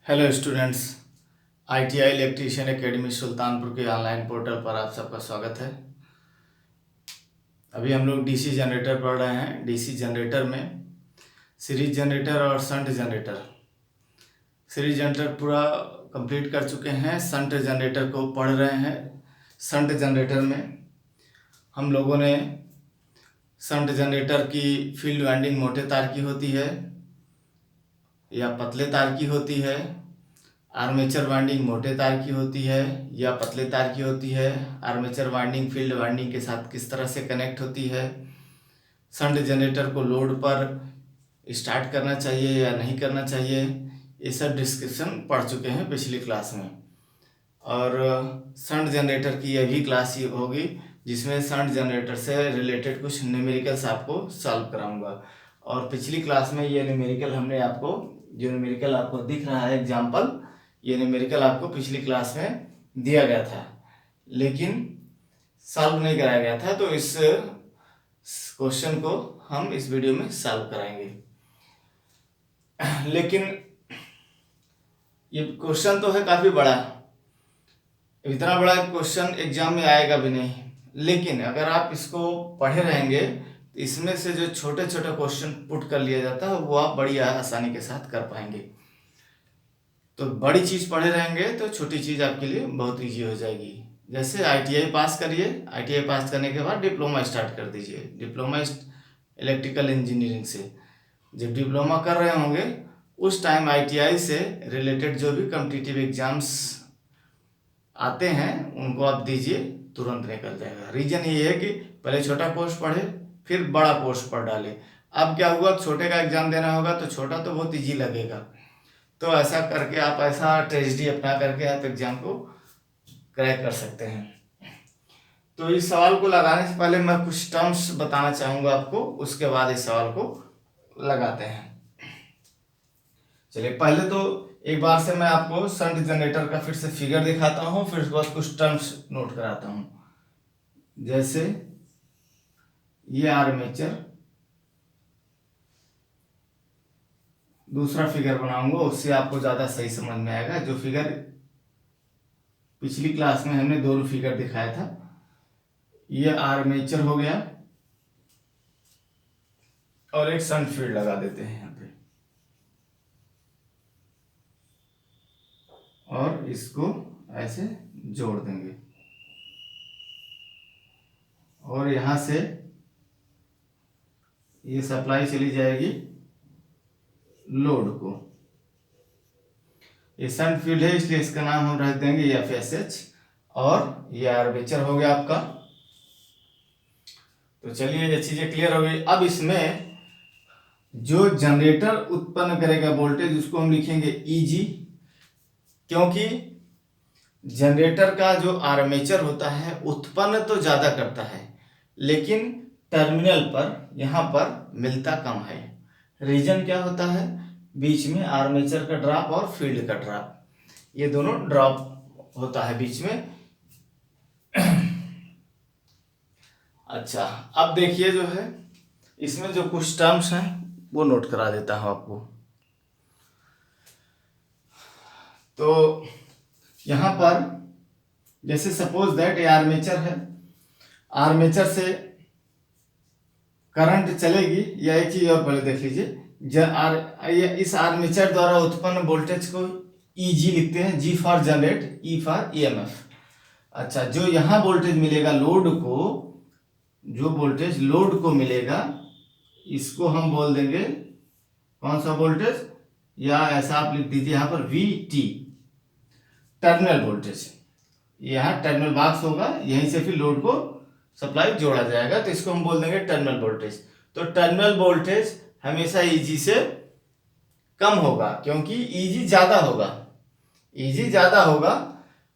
Hello students, ITI electrician academy Sultanpur के online portal पर आप सबका स्वागत है। अभी हम लोग डीसी जनरेटर पढ़ रहे हैं। डीसी जनरेटर में सीरीज जनरेटर और शंट जनरेटर। सीरीज जनरेटर पूरा कंप्लीट कर चुके हैं, शंट जनरेटर को पढ़ रहे हैं। शंट जनरेटर में हम लोगों ने शंट जनरेटर की फील्ड वाइंडिंग मोटे तार की होती है या पतले तार की होती है, आर्मेचर वाइंडिंग मोटे तार की होती है या पतले तार की होती है, आर्मेचर वाइंडिंग फील्ड वाइंडिंग के साथ किस तरह से कनेक्ट होती है, शंट जनरेटर को लोड पर स्टार्ट करना चाहिए या नहीं करना चाहिए, ये सब डिस्कशन पढ़ चुके हैं पिछली क्लास में। और शंट जनरेटर की यह भी क्लास होगी जिसमें शंट जनरेटर से रिलेटेड कुछ न्यूमेरिकल्स आपको सॉल्व कराऊंगा। और पिछली क्लास में ये न्यूमेरिकल हमने आपको, जो न्यूमेरिकल आपको दिख रहा है एग्जाम्पल, ये न्यूमेरिकल आपको पिछली क्लास में दिया गया था लेकिन सॉल्व नहीं कराया गया था, तो इस क्वेश्चन को हम इस वीडियो में सॉल्व कराएंगे। लेकिन ये क्वेश्चन तो है काफ़ी बड़ा, इतना बड़ा क्वेश्चन एग्जाम में आएगा भी नहीं, लेकिन अगर आप इसको पढ़े रहेंगे तो इसमें से जो छोटे छोटे क्वेश्चन पुट कर लिया जाता है वो आप बड़ी आसानी के साथ कर पाएंगे। तो बड़ी चीज़ पढ़े रहेंगे तो छोटी चीज़ आपके लिए बहुत ईजी हो जाएगी। जैसे आईटीआई पास करिए, आईटीआई पास करने के बाद डिप्लोमा स्टार्ट कर दीजिए, डिप्लोमा इलेक्ट्रिकल इंजीनियरिंग से। जब डिप्लोमा कर रहे होंगे उस टाइम आईटीआई से रिलेटेड जो भी कॉम्पिटिटिव एग्जाम्स आते हैं उनको आप दीजिए, तुरंत निकल जाएगा। रीज़न ये है कि पहले छोटा कोर्स पढ़े फिर बड़ा कोर्स पढ़ डाले। अब क्या हुआ, छोटे का एग्ज़ाम देना होगा तो छोटा तो बहुत ईजी लगेगा, तो ऐसा करके आप ऐसा ट्रेजेडी अपना करके आप एग्जाम को क्रैक कर सकते हैं। तो इस सवाल को लगाने से पहले मैं कुछ टर्म्स बताना चाहूँगा आपको, उसके बाद इस सवाल को लगाते हैं। चलिए, पहले तो एक बार से मैं आपको शंट जनरेटर का फिर से फिगर दिखाता हूँ, फिर उसके बाद कुछ टर्म्स नोट कराता हूँ। जैसे ये आर्मेचर, दूसरा फिगर बनाऊंगा उससे आपको ज़्यादा सही समझ में आएगा। जो फिगर पिछली क्लास में हमने दोनों फिगर दिखाया था, ये आर्मेचर हो गया और एक शंट फील्ड लगा देते हैं यहाँ पे और इसको ऐसे जोड़ देंगे और यहाँ से ये सप्लाई चली जाएगी लोड को। ये शंट फील्ड है इसलिए इसका नाम हम रख देंगे एफएसएच, और ये आर्मेचर हो गया आपका। तो चलिए ये चीजें क्लियर हो गई। अब इसमें जो जनरेटर उत्पन्न करेगा वोल्टेज उसको हम लिखेंगे ईजी, क्योंकि जनरेटर का जो आर्मेचर होता है उत्पन्न तो ज्यादा करता है लेकिन टर्मिनल पर यहाँ पर मिलता कम है। रीजन क्या होता है, बीच में आर्मेचर का ड्रॉप और फील्ड का ड्रॉप, ये दोनों ड्रॉप होता है बीच में। अच्छा, अब देखिए जो है इसमें जो कुछ टर्म्स हैं वो नोट करा देता हूं आपको। तो यहां पर जैसे सपोज दैट ये आर्मेचर है, आर्मेचर से करंट चलेगी, या एक चीज और पहले देख लीजिए, इस आर्मेचर द्वारा उत्पन्न वोल्टेज को ईजी लिखते हैं, G for generate, E for EMF. अच्छा, जो यहाँ वोल्टेज मिलेगा लोड को, जो वोल्टेज लोड को मिलेगा इसको हम बोल देंगे कौन सा वोल्टेज, या ऐसा आप लिख दीजिए यहाँ पर वी टी, टर्मिनल वोल्टेज। यहाँ टर्मिनल बॉक्स होगा, यहीं से फिर लोड को सप्लाई जोड़ा जाएगा, तो इसको हम बोल देंगे टर्मिनल वोल्टेज। तो टर्मिनल वोल्टेज हमेशा ईजी से कम होगा क्योंकि ईजी ज्यादा होगा, ईजी ज्यादा होगा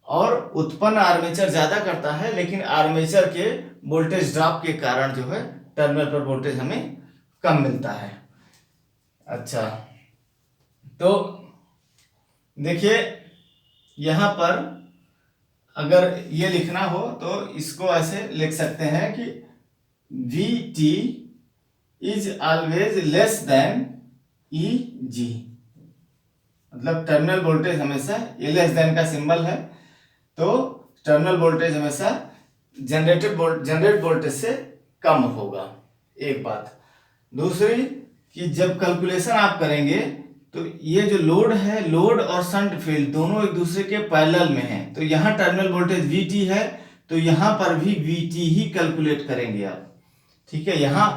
और उत्पन्न आर्मेचर ज्यादा करता है, लेकिन आर्मेचर के वोल्टेज ड्रॉप के कारण जो है टर्मिनल पर वोल्टेज हमें कम मिलता है। अच्छा, तो देखिए यहां पर अगर ये लिखना हो तो इसको ऐसे लिख सकते हैं कि V T is always less than E G. मतलब टर्मिनल वोल्टेज हमेशा ये लेस देन का सिंबल है, तो टर्मिनल वोल्टेज हमेशा जनरेट वोल्टेज से कम होगा, एक बात। दूसरी कि जब कैलकुलेशन आप करेंगे तो ये जो लोड है, लोड और शंट फील्ड दोनों एक दूसरे के पैरेलल में है, तो यहाँ टर्मिनल वोल्टेज VT है तो यहाँ पर भी VT ही कैलकुलेट करेंगे आप, ठीक है। यहाँ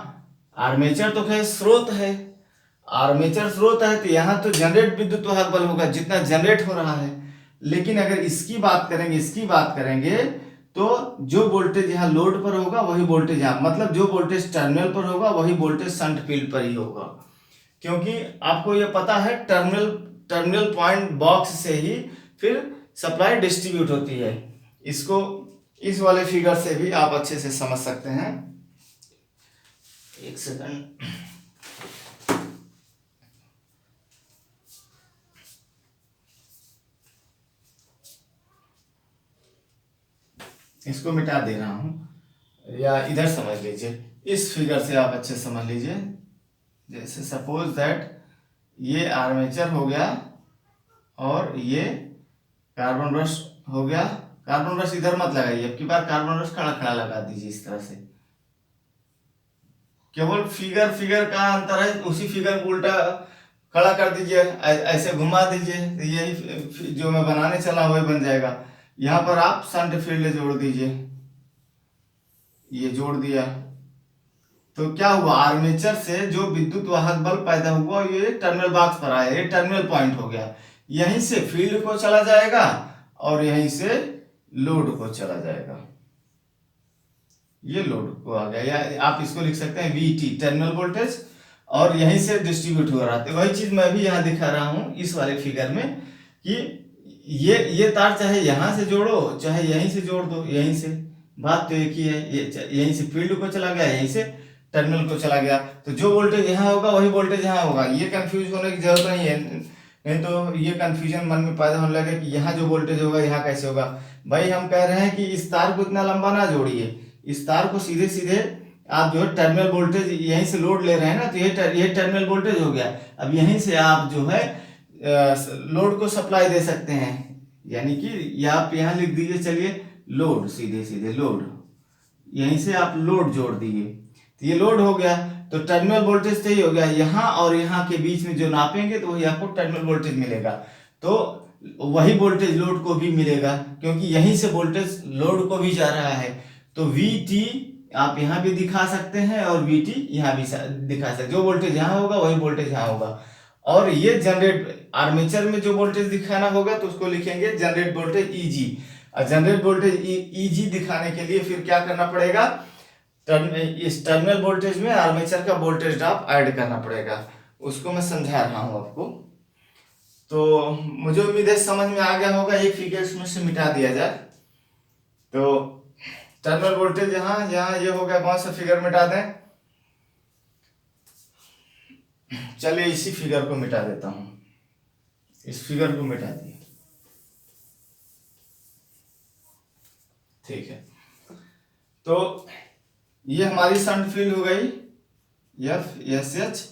आर्मेचर तो खैर स्रोत है, आर्मेचर स्रोत है तो यहाँ तो जनरेट विद्युत वाहक बल होगा जितना जनरेट हो रहा है, लेकिन अगर इसकी बात करेंगे तो जो वोल्टेज यहाँ लोड पर होगा वही वोल्टेज यहाँ, मतलब जो वोल्टेज टर्मिनल पर होगा वही वोल्टेज शंट फील्ड पर ही होगा, क्योंकि आपको ये पता है टर्मिनल पॉइंट बॉक्स से ही फिर सप्लाई डिस्ट्रीब्यूट होती है। इसको इस वाले फिगर से भी आप अच्छे से समझ सकते हैं। एक सेकंड, इसको मिटा दे रहा हूं या इधर समझ लीजिए, इस फिगर से आप अच्छे समझ लीजिए। जैसे सपोज दैट ये आर्मेचर हो गया और ये कार्बन ब्रश हो गया। कार्बन ब्रश इधर मत लगाइए, अब की बार कार्बन ब्रश खड़ा खड़ा लगा दीजिए इस तरह से, केवल फिगर का अंतर है, उसी फिगर को उल्टा खड़ा कर दीजिए, ऐसे घुमा दीजिए, तो यही जो मैं बनाने चला वही बन जाएगा। यहाँ पर आप शंट फील्ड जोड़ दीजिए, ये जोड़ दिया तो क्या हुआ, आर्मेचर से जो विद्युत वाहक बल पैदा हुआ ये टर्मिनल बॉक्स पर आया, ये टर्मिनल पॉइंट हो गया, यहीं से फील्ड को चला जाएगा और यहीं से लोड को चला जाएगा, ये लोड को आ गया, या आप इसको लिख सकते हैं VT टर्मिनल वोल्टेज, और यहीं से डिस्ट्रीब्यूट हो रहा है। वही चीज मैं भी यहाँ दिखा रहा हूँ इस वाले फिगर में कि ये तार चाहे यहाँ से जोड़ो चाहे यहीं से जोड़ दो, यहीं से बात तो एक ही है, ये यहीं से फील्ड को चला गया, यहीं से टर्मिनल को चला गया, तो जो वोल्टेज यहाँ होगा वही वोल्टेज यहाँ होगा। ये कंफ्यूज होने की जरूरत नहीं है, नहीं तो ये कंफ्यूजन मन में पैदा होने लगे कि यहाँ जो वोल्टेज होगा यहाँ कैसे होगा। भाई हम कह रहे हैं कि इस तार को इतना लंबा ना जोड़िए, इस तार को सीधे सीधे आप जो है टर्मिनल वोल्टेज यहीं से लोड ले रहे हैं ना, तो ये टर्मिनल वोल्टेज हो गया। अब यहीं से आप जो है लोड को सप्लाई दे सकते हैं, यानी कि आप यहाँ लिख दीजिए, चलिए लोड, सीधे सीधे लोड, यहीं से आप लोड जोड़ दिए तो ये लोड हो गया, तो टर्मिनल वोल्टेज सही हो गया। यहाँ और यहाँ के बीच में जो नापेंगे तो वही आपको टर्मिनल वोल्टेज मिलेगा, तो वही वोल्टेज लोड को भी मिलेगा, क्योंकि यहीं से वोल्टेज लोड को भी जा रहा है। तो VT आप यहाँ भी दिखा सकते हैं और VT यहाँ भी दिखा सकते हैं, जो वोल्टेज यहाँ होगा वही वोल्टेज यहाँ होगा। और ये जनरेट आर्मेचर में जो वोल्टेज दिखाना होगा तो उसको लिखेंगे जनरेट वोल्टेज EG, और जनरेट वोल्टेज EG दिखाने के लिए फिर क्या करना पड़ेगा, इस टर्मिनल वोल्टेज में आर्मेचर का वोल्टेज ड्रॉप ऐड करना पड़ेगा, उसको मैं समझा रहा हूं आपको। तो मुझे उम्मीद है समझ में आ गया होगा। एक फिगर इसमें से मिटा दिया जाए तो टर्मिनल वोल्टेज यहाँ ये हो गया, कौन सा फिगर मिटा दें, चलिए इसी फिगर को मिटा देता हूं, इस फिगर को मिटा दिए, ठीक है। तो ये हमारी शंट फील्ड हो गई FSH,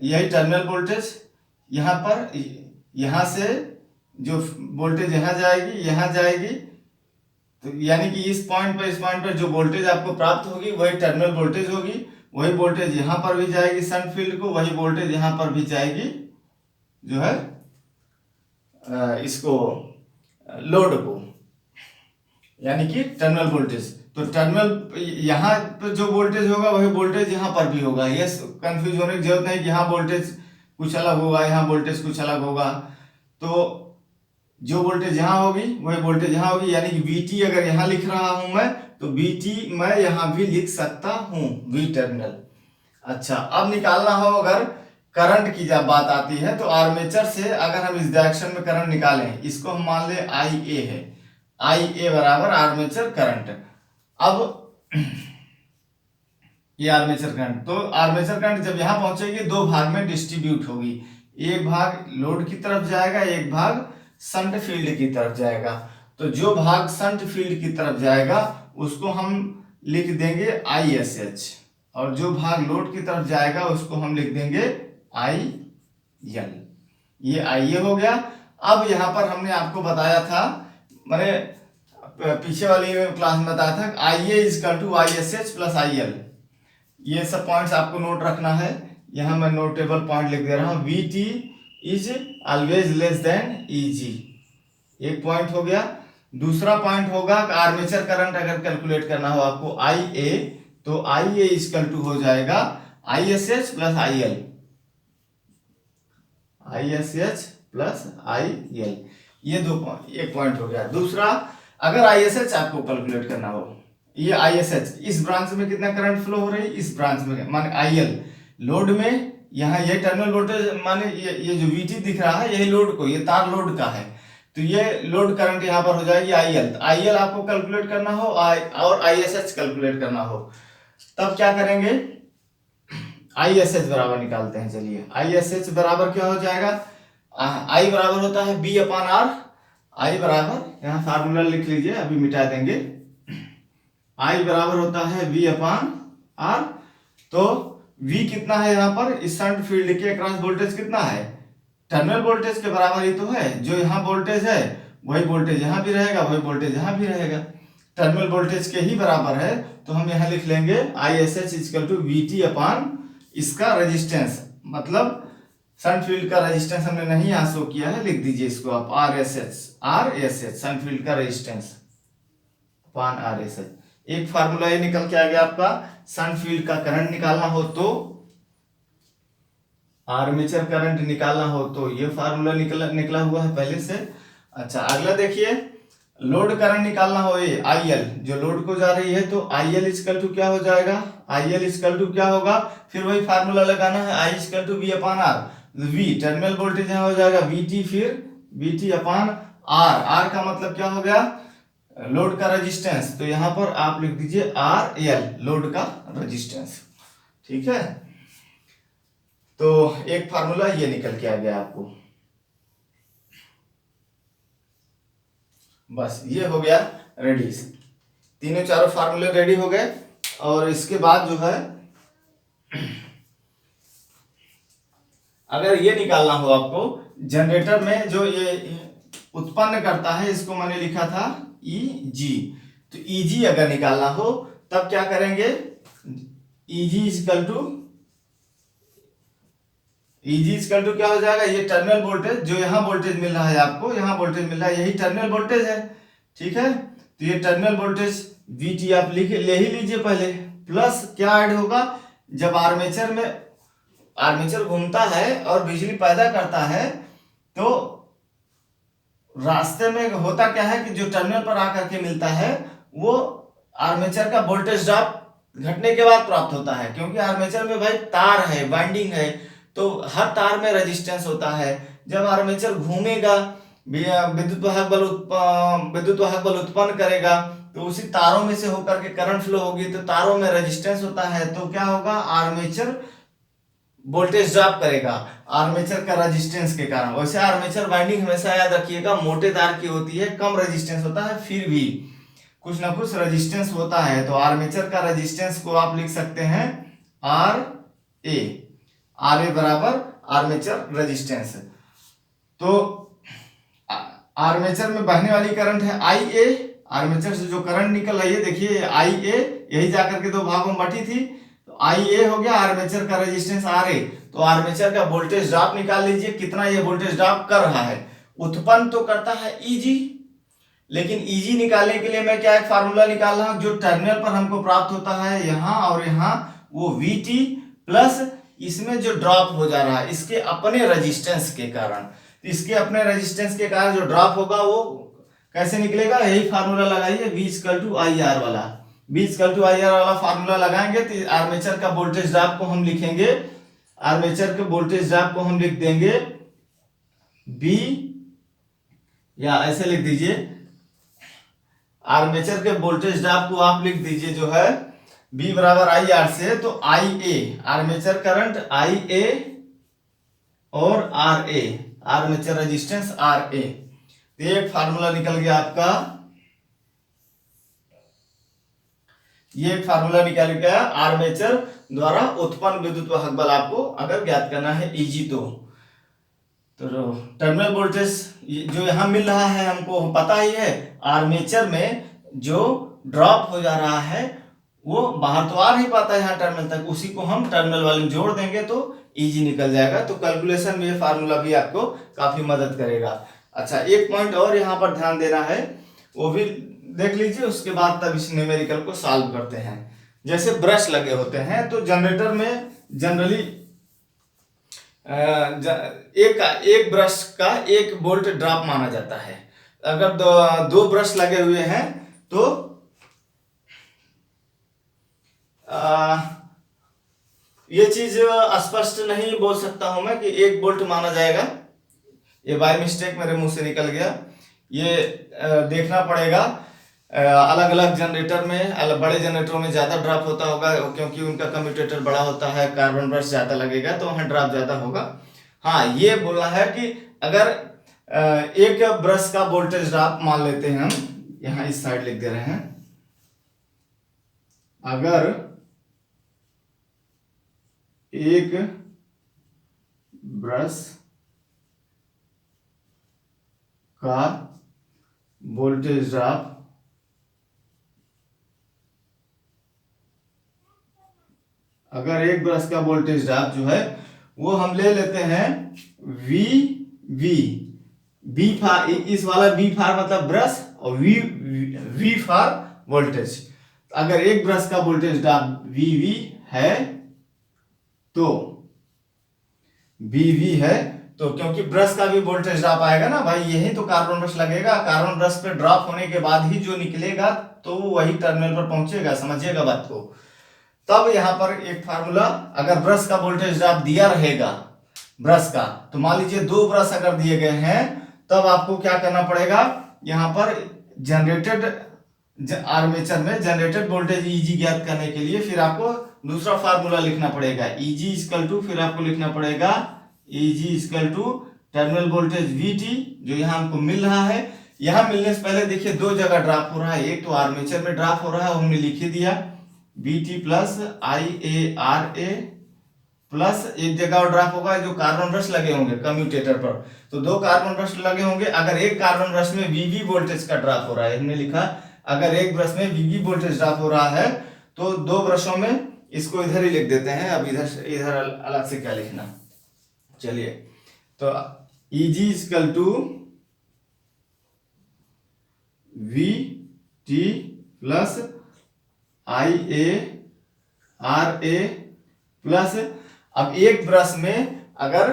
यही टर्मिनल वोल्टेज, यहाँ पर यहाँ से जो वोल्टेज यहाँ जाएगी, तो यानी कि इस पॉइंट पर जो वोल्टेज आपको प्राप्त होगी वही टर्मिनल वोल्टेज होगी, वही वोल्टेज यहाँ पर भी जाएगी शंट फील्ड को, वही वोल्टेज यहाँ पर भी जाएगी जो है इसको लोड को, यानी कि टर्मिनल वोल्टेज। तो टर्मिनल यहाँ पर जो वोल्टेज होगा वही वोल्टेज यहाँ पर भी होगा, ये कंफ्यूज होने की जरूरत नहीं कि यहाँ वोल्टेज कुछ अलग होगा यहाँ वोल्टेज कुछ अलग होगा। तो जो वोल्टेज यहाँ होगी वही वोल्टेज यहाँ होगी, यानी कि VT अगर यहाँ लिख रहा हूं मैं तो VT मैं यहाँ भी लिख सकता हूँ, V टर्मिनल। अच्छा, अब निकालना हो अगर करंट की जब बात आती है तो आर्मेचर से अगर हम इस डायरेक्शन में करंट निकालें, इसको हम मान ले IA है, IA बराबर आर्मेचर करंट। अब ये आर्मेचर करंट, तो आर्मेचर करंट जब यहाँ पहुंचेगी दो भाग में डिस्ट्रीब्यूट होगी, एक भाग लोड की तरफ जाएगा, एक भाग शंट फील्ड की तरफ जाएगा। तो जो भाग शंट फील्ड की तरफ जाएगा उसको हम लिख देंगे ISH, और जो भाग लोड की तरफ जाएगा उसको हम लिख देंगे IL। ये IA हो गया। अब यहाँ पर हमने आपको बताया था, मैंने पीछे वाली क्लास में बताया था IA is equal to ISH plus IL। ये सब पॉइंट्स आपको नोट रखना है। यहाँ मैं नोटेबल पॉइंट लिख दे रहा हूँ, VT is always less then EG। एक पॉइंट हो गया। दूसरा पॉइंट होगा आर्मेचर करंट अगर कैलकुलेट करना हो आपको IA, तो IA इजकल टू हो जाएगा ISH plus IL। ISH plus IL, ये एक पॉइंट हो गया। दूसरा, अगर ISH आपको कैलकुलेट करना हो, ये ISH इस ब्रांच में कितना करंट फ्लो हो रही है, इस ब्रांच में माने IL लोड में, यहाँ ये टर्मिनल वोल्टेज माने ये जो VT दिख रहा है, यही लोड को, ये तार लोड का है, तो ये लोड करंट यहाँ पर हो जाएगी IL। तो IL आपको कैलकुलेट करना हो और ISH कैलकुलेट करना हो, तब क्या करेंगे, ISH बराबर निकालते हैं। चलिए ISH बराबर क्या हो जाएगा, I बराबर होता है B अपान R। I बराबर, यहाँ फार्मूला लिख लीजिए, अभी मिटा देंगे। I बराबर होता है V अपान R। तो V कितना है यहाँ पर, इस शंट फील्ड के अक्रॉस वोल्टेज कितना है, टर्मिनल वोल्टेज के बराबर ही तो है। जो यहाँ वोल्टेज है वही वोल्टेज यहाँ भी रहेगा, वही वोल्टेज यहाँ भी रहेगा, टर्मिनल वोल्टेज के ही बराबर है। तो हम यहाँ लिख लेंगे ISH इजकल टू VT अपान इसका रेजिस्टेंस, मतलब शंट फील्ड का रेजिस्टेंस हमने नहीं यहाँ शो किया है, लिख दीजिए इसको आप RSH शंट फील्ड का रेजिस्टेंस अपान RSH। एक फार्मूला ये निकल के आ गया आपका, शंट फील्ड का करंट निकालना हो तो, आर्मेचर करंट निकालना हो तो ये फार्मूला निकला हुआ है पहले से। अच्छा, अगला देखिए, लोड करंट निकालना हो, ये IL जो लोड को जा रही है, तो IL इजकल टू क्या हो जाएगा, IL इजकल टू क्या होगा, फिर वही फार्मूला लगाना है, I is equal to V upon R। V terminal voltage यहाँ हो जाएगा VT, फिर VT अपान R। R का मतलब क्या हो गया, लोड का रेजिस्टेंस, तो यहाँ पर आप लिख दीजिए RL लोड का रेजिस्टेंस। ठीक है, तो एक फार्मूला ये निकल के आ गया आपको। बस ये हो गया रेडी, तीनों चारों फार्मूले रेडी हो गए। और इसके बाद जो है, अगर ये निकालना हो आपको, जनरेटर में जो ये उत्पन्न करता है, इसको मैंने लिखा था EG, तो EG अगर निकालना हो तब क्या करेंगे, EG इजकल टू क्या हो जाएगा, ये टर्मिनल वोल्टेज, जो यहाँ वोल्टेज मिल रहा है आपको, यहाँ वोल्टेज मिल रहा है, यही टर्मिनल वोल्टेज है। ठीक है, तो ये टर्मिनल वोल्टेज VT आप ले ही लीजिए पहले, प्लस क्या ऐड होगा, जब आर्मेचर घूमता है और बिजली पैदा करता है, तो रास्ते में होता क्या है कि जो टर्मिनल पर आकर के मिलता है, वो आर्मेचर का वोल्टेज ड्रॉप घटने के बाद प्राप्त होता है, क्योंकि आर्मेचर में भाई तार है, वाइंडिंग है, तो हर तार में रेजिस्टेंस होता है। जब आर्मेचर घूमेगा, विद्युत वाहक बल उत्पन्न करेगा, तो उसी तारों में से होकर के करंट फ्लो होगी, तो तारों में रेजिस्टेंस होता है, तो क्या होगा, आर्मेचर वोल्टेज ड्रॉप करेगा आर्मेचर का रेजिस्टेंस के कारण। वैसे आर्मेचर वाइंडिंग हमेशा याद रखिएगा मोटे तार की होती है, कम रेजिस्टेंस होता है, फिर भी कुछ ना कुछ रेजिस्टेंस होता है। तो आर्मेचर का रेजिस्टेंस को आप लिख सकते हैं RA बराबर आर्मेचर रेजिस्टेंस। तो आर्मेचर में बहने वाली करंट है IA, आर्मेचर से जो करंट निकल रही है, देखिए IA यही जाकर के दो भागों में बटी थी, तो IA हो गया, आर्मेचर का रेजिस्टेंस RA। तो आर्मेचर का वोल्टेज ड्रॉप निकाल लीजिए, कितना ये वोल्टेज ड्रॉप कर रहा है, उत्पन्न तो करता है EG, लेकिन EG निकालने के लिए मैं क्या एक फार्मूला निकाल रहा हूं, जो टर्मिनल पर हमको प्राप्त होता है यहाँ और यहाँ, वो VT प्लस इसमें जो ड्रॉप हो जा रहा है इसके अपने रेजिस्टेंस के कारण, इसके अपने रेजिस्टेंस के कारण जो ड्रॉप होगा वो कैसे निकलेगा, यही फार्मूला लगाइए, V इक्वल टू IR वाला, V इक्वल टू IR वाला फार्मूला लगाएंगे तो आर्मेचर का वोल्टेज ड्रॉप को हम लिखेंगे, आर्मेचर के वोल्टेज ड्रॉप को हम लिख देंगे B, या ऐसे लिख दीजिए, आर्मेचर के वोल्टेज ड्रॉप को आप लिख दीजिए जो है B बराबर IR से, तो IA आर्मेचर करंट IA और RA आर्मेचर रेजिस्टेंस RA। तो एक फार्मूला निकल गया आपका, ये एक फार्मूला निकल गया आर्मेचर द्वारा उत्पन्न विद्युत वाहक बल, आपको अगर ज्ञात करना है EG तो टर्मिनल वोल्टेज जो यहाँ मिल रहा है हमको पता ही है, आर्मेचर में जो ड्रॉप हो जा रहा है वो बाहर तो आ नहीं पाता है यहाँ टर्मिनल तक, उसी को हम टर्मिनल वाले में जोड़ देंगे तो इजी निकल जाएगा। तो कैलकुलेशन में ये फार्मूला भी आपको काफी मदद करेगा। अच्छा, एक पॉइंट और यहाँ पर ध्यान देना है, वो भी देख लीजिए, उसके बाद तब इस न्यूमेरिकल को सॉल्व करते हैं। जैसे ब्रश लगे होते हैं तो जनरेटर में जनरली एक ब्रश का 1 वोल्ट ड्रॉप माना जाता है। अगर दो ब्रश लगे हुए हैं तो ये चीज स्पष्ट नहीं बोल सकता हूं मैं कि 1 वोल्ट माना जाएगा, ये बाय मिस्टेक मेरे मुंह से निकल गया। ये देखना पड़ेगा, अलग अलग जनरेटर में, बड़े जनरेटरों में ज्यादा ड्रॉप होता होगा क्योंकि उनका कम्यूटेटर बड़ा होता है, कार्बन ब्रश ज्यादा लगेगा तो वहां ड्रॉप ज्यादा होगा। हाँ, ये बोलना है कि अगर एक ब्रश का वोल्टेज ड्रॉप मान लेते हैं हम, यहाँ इस साइड लिख दे रहे हैं, अगर एक ब्रश का वोल्टेज ड्रॉप जो है वो हम ले लेते हैं बी फार, इस वाला बी फार मतलब ब्रश, और वी फार वोल्टेज। अगर एक ब्रश का वोल्टेज ड्रॉप वी है तो वी है, तो क्योंकि ब्रश का भी वोल्टेज ड्रॉप आएगा ना भाई, यही तो कार्बन ब्रश लगेगा, कार्बन ब्रश पे ड्रॉप होने के बाद ही जो निकलेगा तो वही टर्मिनल पर पहुंचेगा, समझिएगा बात को। तब यहाँ पर एक फार्मूला, अगर ब्रश का वोल्टेज ड्रॉप दिया रहेगा ब्रश का, तो मान लीजिए 2 ब्रश अगर दिए गए हैं, तब आपको क्या करना पड़ेगा, यहाँ पर जनरेटेड आर्मेचर में जनरेटेड वोल्टेज ईजी ज्ञात करने के लिए फिर आपको दूसरा फार्मूला लिखना पड़ेगा, ईजी इक्वल टू, फिर आपको लिखना पड़ेगा EG equal to terminal voltage VT जो यहाँ हमको मिल रहा है। यहाँ मिलने से पहले देखिए 2 जगह ड्रॉप हो रहा है, एक तो आर्मेचर में ड्रॉप हो रहा है, हमने लिख ही दिया बीटी प्लस IARA, प्लस एक जगह और ड्रॉप होगा जो कार्बन ब्रश लगे होंगे कम्यूटेटर पर, तो 2 कार्बन ब्रश लगे होंगे। अगर एक कार्बन ब्रश में वीवी वोल्टेज का ड्रॉप हो रहा है, हमने लिखा अगर एक ब्रश में वीवी वोल्टेज ड्रॉप हो रहा है तो 2 ब्रशों में, इसको इधर ही लिख देते हैं, अब इधर अलग से क्या लिखना। चलिए, तो EG equal to VT plus IARA plus, अब एक ब्रश में अगर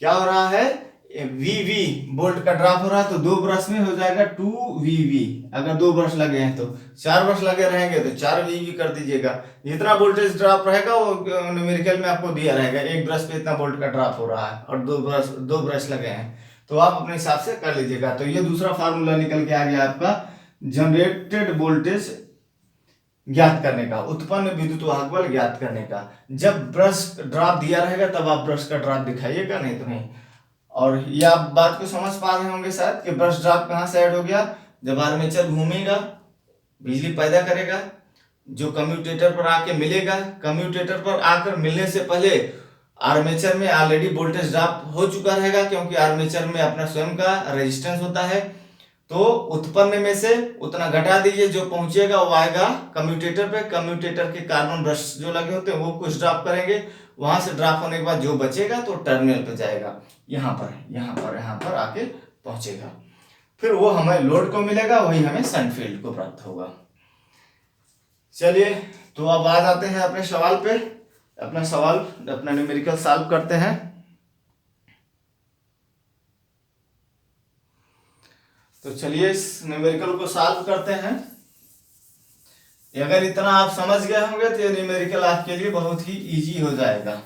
क्या हो रहा है, VV वोल्ट का ड्रॉप हो रहा है तो 2 ब्रश में हो जाएगा 2VV। अगर 2 ब्रश लगे हैं तो 4 ब्रश लगे रहेंगे तो 4VV कर दीजिएगा। जितना वोल्टेज ड्रॉप रहेगा वो न्यूमेरिकल में आपको दिया रहेगा, एक ब्रश पे इतना वोल्ट का ड्रॉप हो रहा है और 2 ब्रश लगे हैं, तो आप अपने हिसाब से कर लीजिएगा। तो ये दूसरा फार्मूला निकल के आ गया आपका जनरेटेड वोल्टेज ज्ञात करने का, उत्पन्न विद्युत वाहक बल ज्ञात करने का। जब ब्रश ड्रॉप दिया रहेगा तब आप ब्रश का ड्रॉप दिखाइएगा, नहीं तो नहीं। और ये आप बात को समझ पा रहे होंगे शायद कि ब्रश ड्रॉप कहाँ से ऐड हो गया, जब आर्मेचर घूमेगा बिजली पैदा करेगा, जो कम्यूटेटर पर आके मिलेगा, कम्यूटेटर पर आकर मिलने से पहले आर्मेचर में ऑलरेडी वोल्टेज ड्रॉप हो चुका रहेगा, क्योंकि आर्मेचर में अपना स्वयं का रेजिस्टेंस होता है, तो उत्पन्न में से उतना घटा दीजिए, जो पहुंचेगा वो आएगा कम्यूटेटर पे। कम्यूटेटर के कार्बन ब्रश जो लगे होते हैं वो कुछ ड्रॉप करेंगे, वहां से ड्रॉप होने के बाद जो बचेगा तो टर्मिनल पे जाएगा, यहाँ पर आके पहुंचेगा, फिर वो हमें लोड को मिलेगा, वही हमें शंट फील्ड को प्राप्त होगा। चलिए, तो अब आ जाते हैं अपने सवाल पे, अपना न्यूमेरिकल सॉल्व करते हैं। तो चलिए इस न्यूमेरिकल को सॉल्व करते हैं। अगर इतना आप समझ गए होंगे तो ये न्यूमेरिकल आपके लिए बहुत ही इजी हो जाएगा।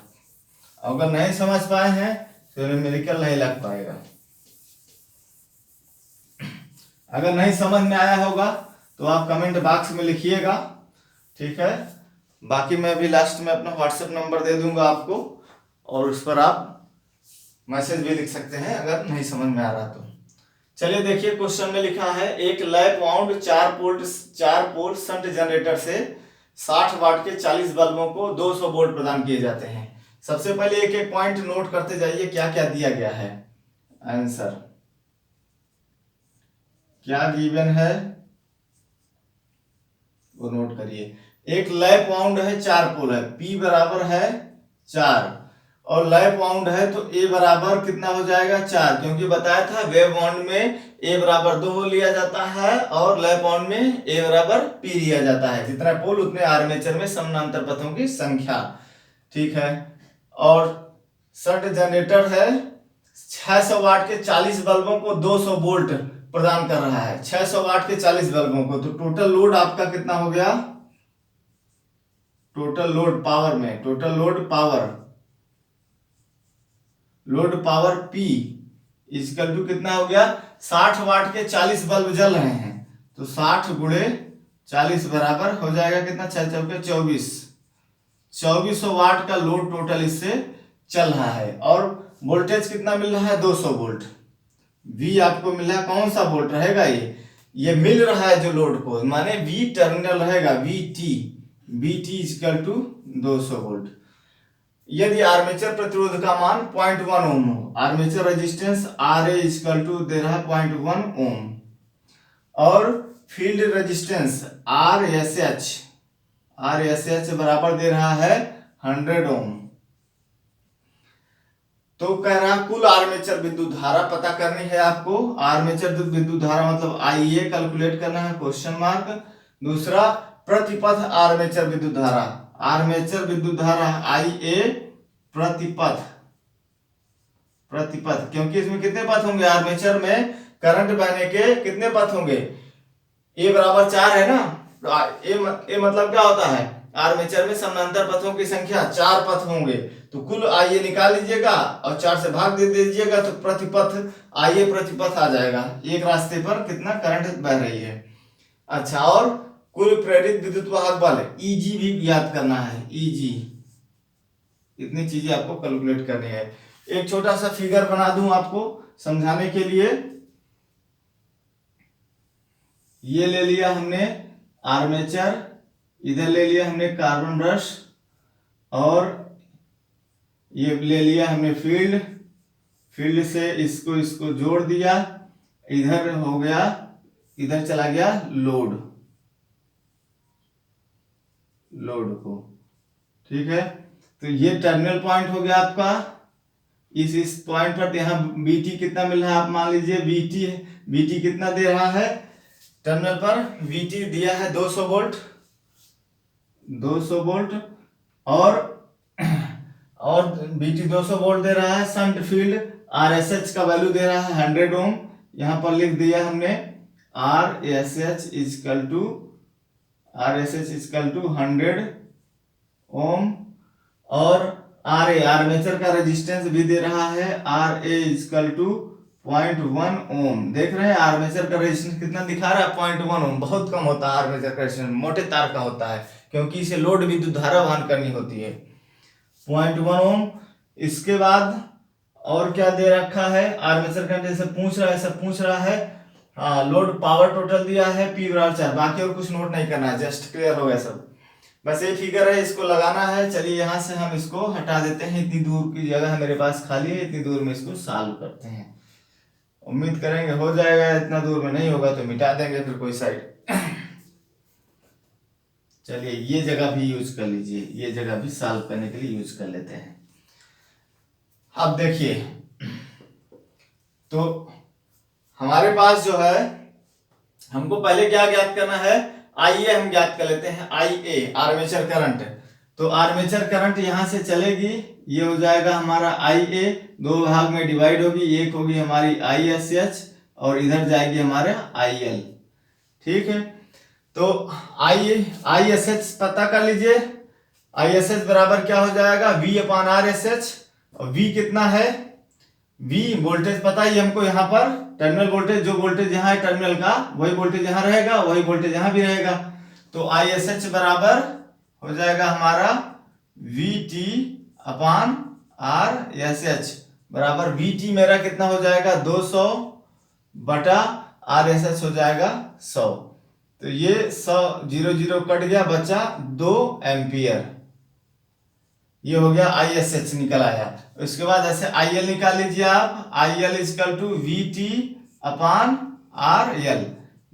अगर नहीं समझ पाए हैं तो न्यूमेरिकल नहीं लग पाएगा। अगर नहीं समझ में आया होगा तो आप कमेंट बॉक्स में लिखिएगा, ठीक है। बाकी मैं अभी लास्ट में अपना व्हाट्सएप नंबर दे दूंगा आपको, और उस पर आप मैसेज भी लिख सकते हैं अगर नहीं समझ में आ रहा तो। चलिए देखिए, क्वेश्चन में लिखा है एक लैप वाउंड 4 पोल शंट जनरेटर से 60 वाट के 40 बल्बों को 200 वोल्ट प्रदान किए जाते हैं। सबसे पहले एक एक पॉइंट नोट करते जाइए क्या क्या दिया गया है। आंसर क्या गिवन है वो नोट करिए। एक लैप वाउंड है, 4 पोल है, P बराबर है 4 और लैप वाउंड है तो A बराबर कितना हो जाएगा 4, क्योंकि बताया था वेव वाउंड में A बराबर 2 लिया जाता है और लैप वाउंड में A बराबर P लिया जाता है। जितना पोल उतने आर्मेचर में समानांतर पथों की संख्या। ठीक है। और शंट जनरेटर है, 600 वाट के 40 बल्बों को 200 वोल्ट प्रदान कर रहा है। 600 वाट के 40 बल्बों को, तो टोटल लोड आपका कितना हो गया? टोटल लोड पावर में, total load power P equal to कितना हो गया? 60 वाट के 40 बल्ब जल रहे हैं तो 60 गुणे 40 बराबर हो जाएगा कितना? 6 चौके 24, 2400 वाट का लोड टोटल इससे चल रहा है। और वोल्टेज कितना मिल रहा है? 200 वोल्ट। V आपको मिल रहा है, कौन सा वोल्ट रहेगा ये मिल रहा है जो लोड को, माने V टर्मिनल रहेगा, VT इक्वल टू 200 वोल्ट। यदि आर्मेचर प्रतिरोध का मान 0.1 ओम हो, armature resistance RA equal to दे रहा है 0.1 ओम और फील्ड रेजिस्टेंस RSH बराबर दे रहा है 100 ओम। तो कह रहा कुल आर्मेचर विद्युत धारा पता करनी है आपको। आर्मेचर विद्युत धारा मतलब IA कैलकुलेट करना है, क्वेश्चन मार्क। दूसरा प्रतिपथ आर्मेचर विद्युत धारा, आर्मेचर विद्युत धारा IA प्रतिपथ, क्योंकि इसमें कितने पथ होंगे? आर्मेचर में करंट बहने के कितने पथ होंगे? A बराबर 4 है ना, तो A मतलब क्या होता है? आर्मेचर में समानांतर पथों की संख्या 4 पथ होंगे, तो कुल IA निकाल लीजिएगा और 4 से भाग दे दीजिएगा तो प्रतिपथ IA प्रतिपथ आ जाएगा। एक रास्ते पर कितना करंट बह रही है। अच्छा, और कुल प्रेरित विद्युत वाहक बल EG भी ज्ञात करना है। EG, इतनी चीजें आपको कैलकुलेट करनी है। एक छोटा सा फिगर बना दूं आपको समझाने के लिए। ये ले लिया हमने आर्मेचर, इधर ले लिया हमने कार्बन ब्रश और ये ले लिया हमने फील्ड से इसको जोड़ दिया, इधर हो गया, इधर चला गया लोड को। ठीक है, तो ये टर्मिनल पॉइंट हो गया आपका। इस पॉइंट पर यहाँ BT कितना मिल रहा है? आप मान लीजिए BT कितना दे रहा है टर्मिनल पर? VT दिया है 200 वोल्ट और BT 200 वोल्ट दे रहा है। शंट फील्ड RSH का वैल्यू दे रहा है 100 ओम। यहाँ पर लिख दिया हमने RSH इक्वल टू 100 ओम और RA आर्मेचर का रेजिस्टेंस भी दे रहा है RA इक्वल टू 0.1 ओम। देख रहे हैं आर्मेचर का रेजिस्टेंस कितना दिखा रहा है? 0.1 ओम। बहुत कम होता है आर्मेचर का रेजिस्टेंस, मोटे तार का होता है, क्योंकि इसे लोड विद्युत धारा वहन करनी होती है। 0.1 ओम। इसके बाद और क्या दे रखा है? आर्मेचर करंट जैसे पूछ रहा है। हाँ, लोड पावर टोटल दिया है P बराबर 4। बाकी और कुछ नोट नहीं करना है, जस्ट क्लियर हो गया सब। बस ये फिगर है, इसको लगाना है। चलिए यहाँ से हम इसको हटा देते हैं, इतनी दूर की जगह है मेरे पास खाली है, इतनी दूर में इसको सॉल्व करते हैं। उम्मीद करेंगे हो जाएगा, इतना दूर में नहीं होगा तो मिटा देंगे फिर कोई साइड। चलिए ये जगह भी यूज कर लीजिए, ये जगह भी सॉल्व करने के लिए यूज कर लेते हैं। अब देखिए, तो हमारे पास जो है, हमको पहले क्या ज्ञात करना है? आइए हम ज्ञात कर लेते हैं IA आर्मेचर करंट। तो आर्मेचर करंट यहां से चलेगी, ये हो जाएगा हमारा IA, दो भाग में डिवाइड होगी, एक होगी हमारी ISH और इधर जाएगी हमारे IL। ठीक है, तो ISH पता कर लीजिए। ISH बराबर क्या हो जाएगा? V/RSH। और V कितना है? V वोल्टेज पता ही हमको, यहाँ पर टर्मिनल वोल्टेज, जो वोल्टेज यहाँ है टर्मिनल का वही वोल्टेज यहाँ रहेगा, वही वोल्टेज यहाँ भी रहेगा। तो ISH बराबर हो जाएगा हमारा VT/RSH बराबर VT मेरा कितना हो जाएगा? 200 बटा RSH हो जाएगा 100। तो ये 100 0 0 कट गया, बचा 2 एम्पियर। ये हो गया ISH निकल आया। उसके बाद ऐसे IL निकाल लीजिए आप, IL is equal to VT upon RL।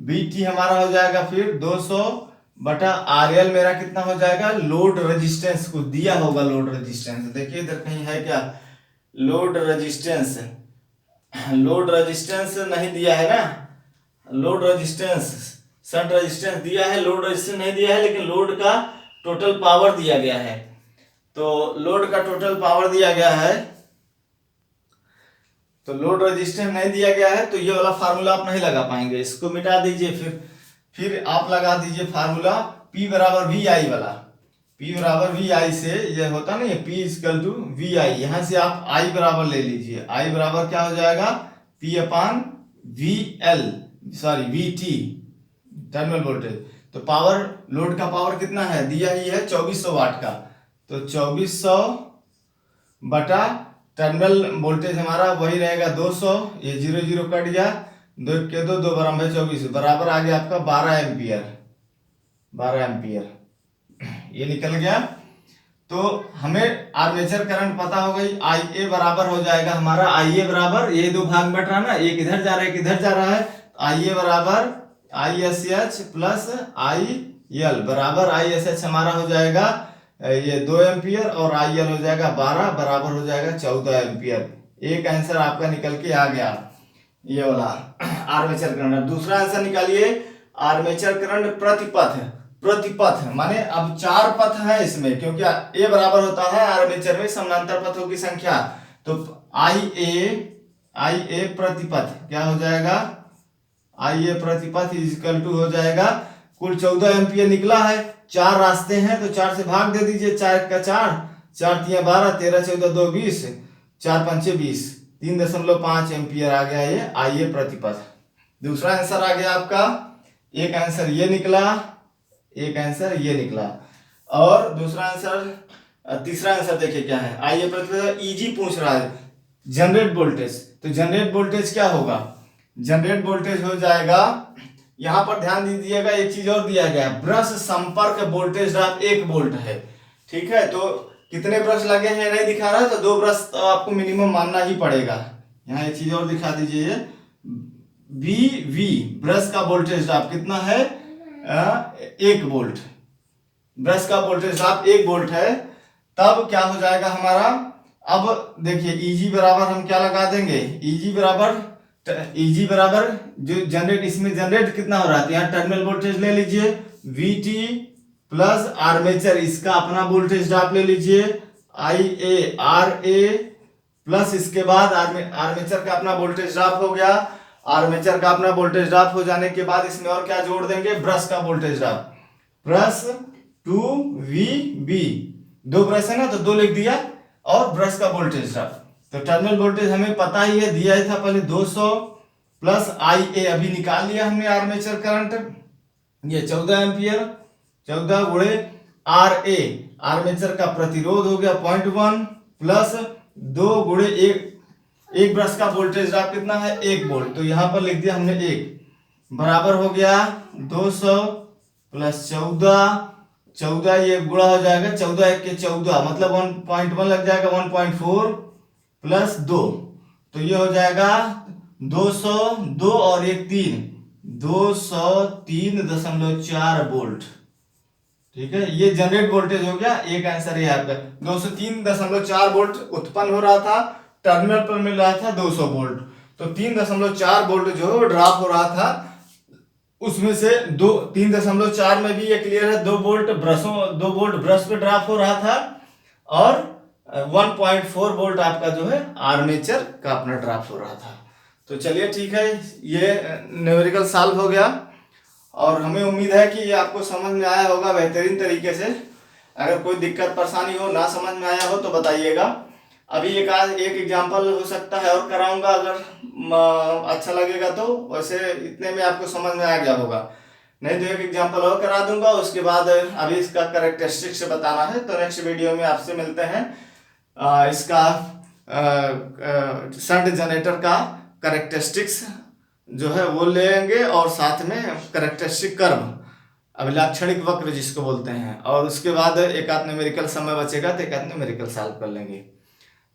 VT हमारा हो जाएगा फिर 200 बटा RL मेरा कितना हो जाएगा, लोड रेजिस्टेंस को दिया होगा, लोड रेजिस्टेंस देखिए इधर कहीं है क्या, लोड रेजिस्टेंस, लोड रेजिस्टेंस नहीं दिया है ना, लोड रेजिस्टेंस शंट रेजिस्टेंस दिया है, लोड रेजिस्टेंस नहीं दिया है, लेकिन लोड का टोटल पावर दिया गया है। तो लोड का टोटल पावर दिया गया है, तो लोड रेजिस्टेंस नहीं दिया गया है, तो ये वाला फार्मूला आप नहीं लगा पाएंगे, इसको मिटा दीजिए। फिर आप लगा दीजिए फार्मूला P बराबर VI वाला। P बराबर VI से ये होता नहीं है, P इजकल टू VI, यहाँ से आप I बराबर ले लीजिए। I बराबर क्या हो जाएगा, P अपान VL sorry VT terminal voltage. तो पावर, लोड का पावर कितना है, दिया ही है 2400 वाट का, तो 2400 बटा टर्मिनल वोल्टेज हमारा वही रहेगा 200, ये 0 0 कट गया, 2 के 2 2 बारह 24 बराबर आ गया आपका 12 एम्पियर, 12 एम्पियर ये निकल गया। तो हमें आर्मेचर करंट पता हो गई, IA बराबर हो जाएगा हमारा, IA बराबर ये दो भाग बट रहा ना, एक इधर जा रहा है एक इधर जा रहा है, IA बराबर ISH प्लस IL बराबर ISH हमारा हो जाएगा ये 2 एम्पियर और IL हो जाएगा 12 बराबर हो जाएगा 14 एम्पियर। एक आंसर आपका निकल के आ गया ये वाला आर्मेचर करंट। दूसरा आंसर निकालिए, आर्मेचर करंट प्रतिपथ, प्रतिपथ माने अब 4 पथ है इसमें, क्योंकि A बराबर होता है आर्मेचर में समानांतर पथों की संख्या, तो IA प्रतिपथ क्या हो जाएगा, IA प्रतिपथ इजकल टू हो जाएगा, कुल 14 एम्पियर निकला है, 4 रास्ते हैं तो 4 से भाग दे दीजिए, 4 का 4, 4 3 12, 13 14 2 20, 4 5 20, 3.5 एम्पियर आ गया ये IA प्रतिपथ। दूसरा आंसर आ गया आपका, एक आंसर ये निकला, एक आंसर ये निकला, और दूसरा आंसर, तीसरा आंसर देखिए क्या है, IA प्रतिपथ EG पूछ रहा है, जनरेट वोल्टेज। तो जनरेट वोल्टेज क्या होगा, जनरेट वोल्टेज हो जाएगा, यहां पर ध्यान दीजिएगा एक चीज और दिया गया है, ब्रश संपर्क वोल्टेज ड्रॉप 1 वोल्ट है, ठीक है। तो कितने ब्रश लगे हैं नहीं दिखा रहा है, तो 2 ब्रश तो आपको मिनिमम मानना ही पड़ेगा। यहाँ एक चीज और दिखा दीजिए, BV ब्रश का वोल्टेज ड्रॉप कितना है, 1 वोल्ट, ब्रश का वोल्टेज ड्रॉप 1 वोल्ट है। तब क्या हो जाएगा हमारा, अब देखिए EG बराबर हम क्या लगा देंगे, EG बराबर जो जनरेट, इसमें जनरेट कितना हो रहा है, यहाँ टर्मिनल वोल्टेज ले लीजिए VT प्लस आर्मेचर इसका अपना वोल्टेज ड्रॉप ले लीजिए IARA प्लस इसके बाद आर्मेचर का अपना वोल्टेज ड्रॉप हो गया। आर्मेचर का अपना वोल्टेज ड्रॉप हो जाने के बाद इसमें और क्या जोड़ देंगे, ब्रश का voltage drop, plus 2VB, 2 brush है ना तो 2 लिख दिया, और ब्रश का वोल्टेज ड्रॉप। तो टर्मिनल वोल्टेज हमें पता ही है, दिया ही था पहले 200 प्लस IA अभी निकाल लिया हमने आर्मेचर करंट, ये 14 एम्पियर, 14 गुणे RA आर्मेचर का प्रतिरोध हो गया 0.1 प्लस 2 गुणे एक ब्रश का वोल्टेज ड्रॉप कितना है 1 वोल्ट, तो यहां पर लिख दिया हमने 1 बराबर हो गया 200 प्लस 14 ये गुणा हो जाएगा, 14 1 के 14 मतलब 1.1 लग जाएगा, 1.4 प्लस 2, तो ये हो जाएगा 202 और 1 3, 203.4 वोल्ट, ठीक है। ये जनरेट वोल्टेज हो गया, एक आंसर ये आपका 203.4 वोल्ट उत्पन्न हो रहा था, टर्मिनल पर मिल रहा था 200 वोल्ट, तो 3.4 वोल्ट जो ड्रॉप हो रहा था, उसमें से 3.4 में भी ये क्लियर है 2 वोल्ट ब्रश पे ड्रॉप हो रहा था, और 1.4 वोल्ट आपका जो है आर्मेचर का अपना ड्रॉप हो रहा था। तो चलिए ठीक है, ये न्यूमेरिकल सॉल्व हो गया, और हमें उम्मीद है कि ये आपको समझ में आया होगा बेहतरीन तरीके से। अगर कोई दिक्कत परेशानी हो, ना समझ में आया हो तो बताइएगा। अभी एक एग्जांपल हो सकता है और कराऊंगा, अगर अच्छा लगेगा तो, वैसे इतने में आपको समझ में आ गया होगा, नहीं तो एक एग्जांपल और करा दूंगा, उसके बाद अभी इसका कैरेक्टरिस्टिक्स बताना है, तो नेक्स्ट वीडियो में आपसे मिलते हैं। इसका शंट जनरेटर का कैरेक्टरिस्टिक्स जो है वो लेंगे, और साथ में कैरेक्टरिस्टिक कर्व अभिलाक्षणिक वक्र जिसको बोलते हैं, और उसके बाद एक आध न्यूमेरिकल समय बचेगा तो एक आध न्यूमेरिकल सॉल्व कर लेंगे।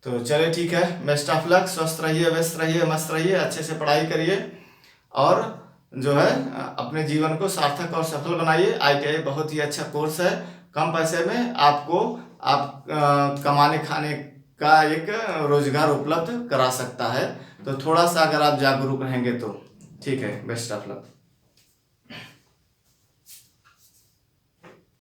तो चलिए ठीक है, बेस्ट ऑफ लक, स्वस्थ रहिए, व्यस्त रहिए, मस्त रहिए, अच्छे से पढ़ाई करिए और जो है अपने जीवन को सार्थक और सफल बनाइए। ITI बहुत ही अच्छा कोर्स है, कम पैसे में आपको कमाने खाने का एक रोजगार उपलब्ध करा सकता है। तो थोड़ा सा अगर आप जागरूक रहेंगे तो ठीक है। Best of luck.